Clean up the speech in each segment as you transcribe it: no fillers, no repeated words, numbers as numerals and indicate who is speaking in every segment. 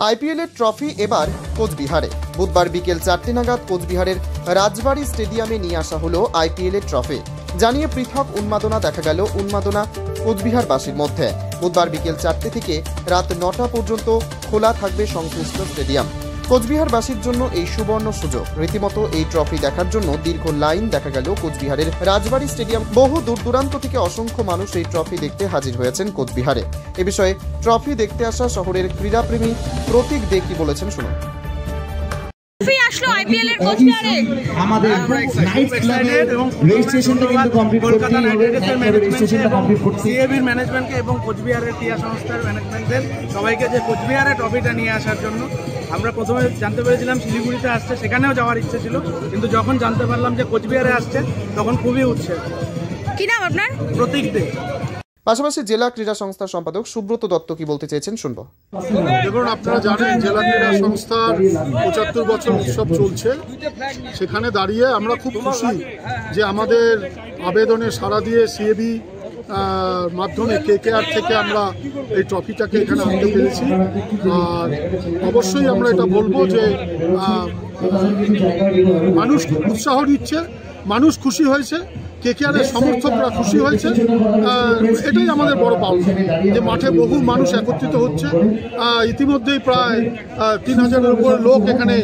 Speaker 1: আইপিএলের ট্রফি এবার কোচবিহারে। বুধবার বিকেল 4টে নাগাদ কোচবিহারের রাজবাড়ী স্টেডিয়ামে নিয়ে আসা হলো আইপিএলের ট্রফি। জানিয়ে পৃথক উন্মাদনা দেখা গেল কোচবিহারবাসীর মধ্যে। বুধবার বিকেল 4টে থেকে রাত 9টা পর্যন্ত খোলা থাকবে সংশ্লিষ্ট স্টেডিয়াম। কোচবিহারবাসীর জন্য এই সুবর্ণ সুযোগ। রীতিমতো এই ট্রফি দেখার জন্য দীর্ঘ লাইন দেখা গেল কোচবিহারের রাজবাড়ী স্টেডিয়াম। বহু দূর দূরান্ত থেকে অসংখ্য মানুষ এই ট্রফি দেখতে হাজির হয়েছেন কোচবিহারে। এ বিষয়ে ট্রফি দেখতে আসা শহরের ক্রীড়াপ্রেমী প্রতীক দে কি বলেছেন শুনুন।
Speaker 2: আমাদের নাইট ক্লাবের রেজিস্ট্রেশনটা কিন্তু কমপ্লিট করতে হবে। রেজিস্ট্রেশনটা কমপ্লিট করতে
Speaker 3: সিএবির ম্যানেজমেন্টকে এবং কোচবিহারের ক্রীড়া সংস্থার ম্যানেজমেন্টদের সবাইকে যে কোচবিহারে ট্রফিটা নিয়ে আসার জন্য আমরা প্রথমে জানতে পেরেছিলাম শিলিগুড়িতে আসছে, সেখানেও যাওয়ার ইচ্ছে ছিল, কিন্তু যখন জানতে পারলাম যে কোচবিহারে আসছে তখন খুবই উৎসাহ।
Speaker 4: কি নাম আপনার?
Speaker 3: প্রতীক দে।
Speaker 1: পাশাপাশি জেলা ক্রীড়া সংস্থার সম্পাদক সুব্রত দত্ত কি বলতে চেয়েছেন শুনবো।
Speaker 5: দেখুন, আপনারা জানেন জেলা ক্রীড়া সংস্থার 75 বছর উৎসব চলছে। সেখানে দাঁড়িয়ে আমরা খুব খুশি যে আমাদের আবেদনে সাড়া দিয়ে সিএবি মাধ্যমে কেকেআর থেকে আমরা এই ট্রফিটাকে এখানে আনতে পেরেছি। আর অবশ্যই আমরা এটা বলবো যে মানুষ উৎসাহ দিচ্ছে, মানুষ খুশি হয়েছে, কেকেআরের সমর্থকরা খুশি হয়েছে। এটাই আমাদের বড় পাওনা যে মাঠে বহু মানুষ একত্রিত হচ্ছে। ইতিমধ্যেই প্রায় 3000-এর উপর লোক এখানে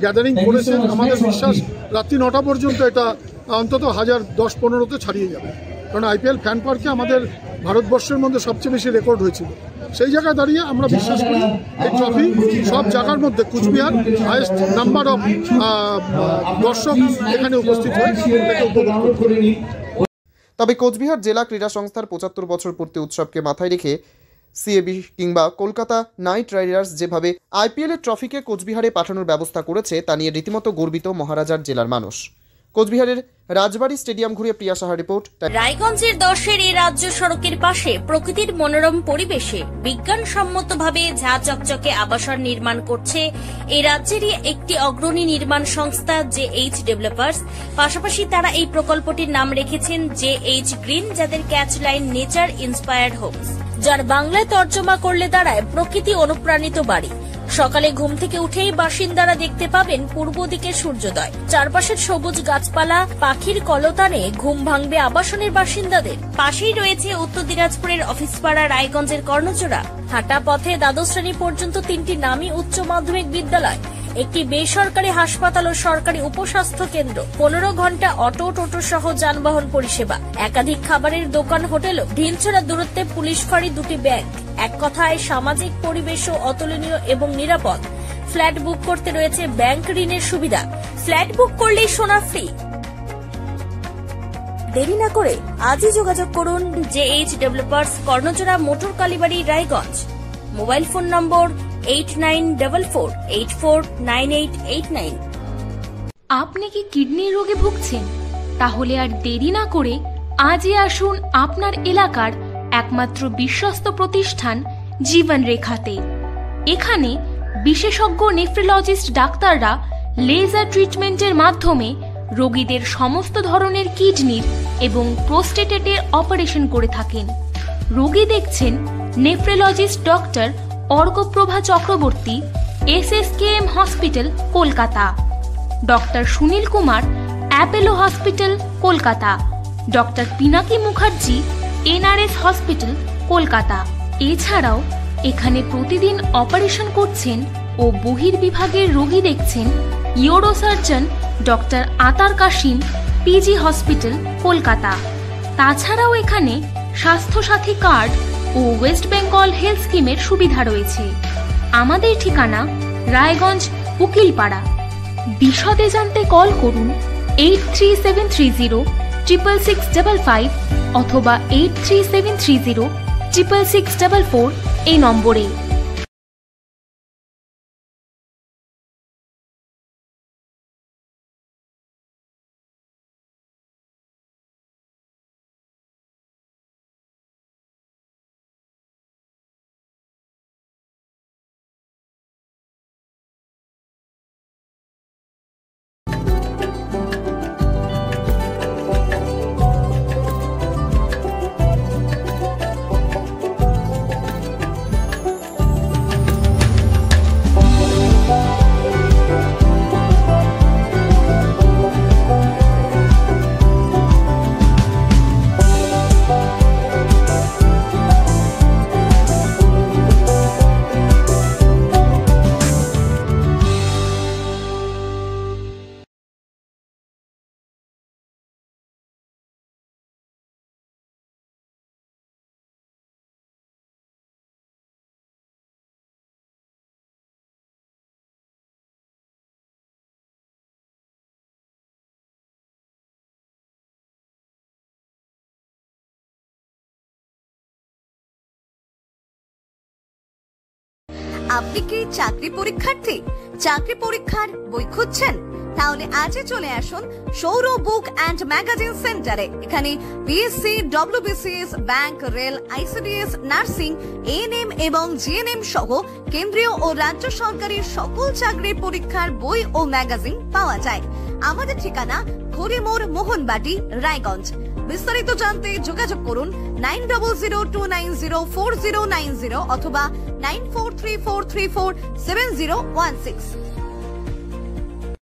Speaker 5: গ্যাদারিং করেছেন। আমাদের বিশ্বাস রাত্রি 9টা পর্যন্ত এটা অন্তত 1010-15তে ছাড়িয়ে যাবে, কারণ আইপিএল ফ্যান পার্কে আমাদের ভারতবর্ষের মধ্যে সবচেয়ে বেশি রেকর্ড হয়েছিল। সেই জায়গায় দাঁড়িয়ে আমরা বিশ্বাস করি এই ট্রফি সব জায়গার মধ্যে কোচবিহার হাইয়েস্ট নাম্বার অফ দর্শক এখানে উপস্থিত হয়ে উপভোগ করে।
Speaker 1: তবে কোচবিহার জেলা ক্রীড়া সংস্থার 75 বছর পূর্তি উৎসবকে মাথায় রেখে সিএবি কিংবা কলকাতা নাইট রাইডার্স যেভাবে আইপিএলের ট্রফিকে কোচবিহারে পাঠানোর ব্যবস্থা করেছে তা নিয়ে রীতিমতো গর্বিত মহারাজার জেলার মানুষ। কোচবিহারের রাজবাড়ী স্টেডিয়াম ঘুরে প্রিয়া সাহা রিপোর্ট।
Speaker 4: রায়গঞ্জের 10-এর এই রাজ্য সড়কের পাশে প্রকৃতির মনোরম পরিবেশে বিজ্ঞানসম্মতভাবে ঝা চকচকে আবাসন নির্মাণ করছে এই রাজ্যেরই একটি অগ্রণী নির্মাণ সংস্থা জেএইচ ডেভেলপার্স। পাশাপাশি তারা এই প্রকল্পটির নাম রেখেছেন জেএইচ গ্রিন, যাদের catch line nature inspired homes, যার বাংলায় তর্জমা করলে দাঁড়ায় প্রকৃতি অনুপ্রাণিত বাড়ি। সকালে ঘুম থেকে উঠেই বাসিন্দারা দেখতে পাবেন পূর্ব দিকে সূর্যোদয়। চারপাশের সবুজ গাছপালা, পাখির কলতানে ঘুম ভাঙবে আবাসনের বাসিন্দাদের। পাশেই রয়েছে উত্তর দিনাজপুরের অফিসপাড়া রায়গঞ্জের কর্ণজোড়া। হাঁটা পথে দ্বাদশ শ্রেণী পর্যন্ত 3টি নামী উচ্চ মাধ্যমিক বিদ্যালয়, একটি বেসরকারি হাসপাতাল ও সরকারি উপস্বাস্থ্য কেন্দ্র, 15 ঘন্টা অটো টোটো সহ যানবাহন পরিষেবা, একাধিক খাবারের দোকান, হোটেল, ঢিলছড়া দূরত্বে পুলিশ ফাঁড়ি, 2টি ব্যাংক। এক কথায় সামাজিক পরিবেশও অতুলনীয় এবং নিরাপদ। ফ্ল্যাট বুক করতে রয়েছে ব্যাংক ঋণের সুবিধা। ফ্ল্যাট বুক করলেই সোনা ফ্রি। দেরি না করে আজই যোগাযোগ করুন JH developers, Karnajora, motor Kalibari, Raiganj. Mobile phone number 8944849889।
Speaker 6: আপনি কি কিডনি রোগে ভুগছেন? তাহলে আর দেরি না করে আজই আসুন আপনার এলাকার একমাত্র বিশ্বস্ত প্রতিষ্ঠান জীবন রেখাতে। এখানে বিশেষজ্ঞ নেফ্রোলজিস্ট ডাক্তাররা লেজার ট্রিটমেন্টের মাধ্যমে রোগীদের সমস্ত ধরনের কিডনির এবং প্রোস্টেটের অপারেশন করে থাকেন। রোগী দেখছেন nephrologist doctor Arkaprabha Chakraborty, SSKM hospital, Kolkata; doctor Sunil Kumar, Apollo hospital, Kolkata; doctor Pinaki Mukherjee, NRS hospital, Kolkata. এছাড়াও এখানে প্রতিদিন অপারেশন করছেন ও বহির্বিভাগের রোগী দেখছেন ইউরোসার্জন ডক্টর আতার কাশিম, PG হসপিটাল, কলকাতা। তাছাড়াও এখানে স্বাস্থ্যসাথী কার্ড ও ওয়েস্ট বেঙ্গল হেলথ স্কিমের সুবিধা রয়েছে। আমাদের ঠিকানা রায়গঞ্জ, উকিলপাড়া। বিশদে জানতে কল করুন 8373066655 অথবা 8373066644 এই নম্বরে।
Speaker 7: আপনি কি চাকরি পরীক্ষার্থী? চাকরি পরীক্ষার বই খুঁজছেন? তাহলে আজই চলে আসুন সৌর বুক অ্যান্ড ম্যাগাজিন সেন্টারে। এখানে BSc, WBCS, bank, rail, ICDS, nursing, ANM এবং জিএনএম সহ কেন্দ্রীয় ও রাজ্য সরকারের সকল চাকরির পরীক্ষার বই ও ম্যাগাজিন পাওয়া যায়। আমাদের ঠিকানা হরিমোড়, মোহনবাটি, রায়গঞ্জ। বিস্তারিত জানতে যোগাযোগ করুন 9002904090 অথবা 9434347016।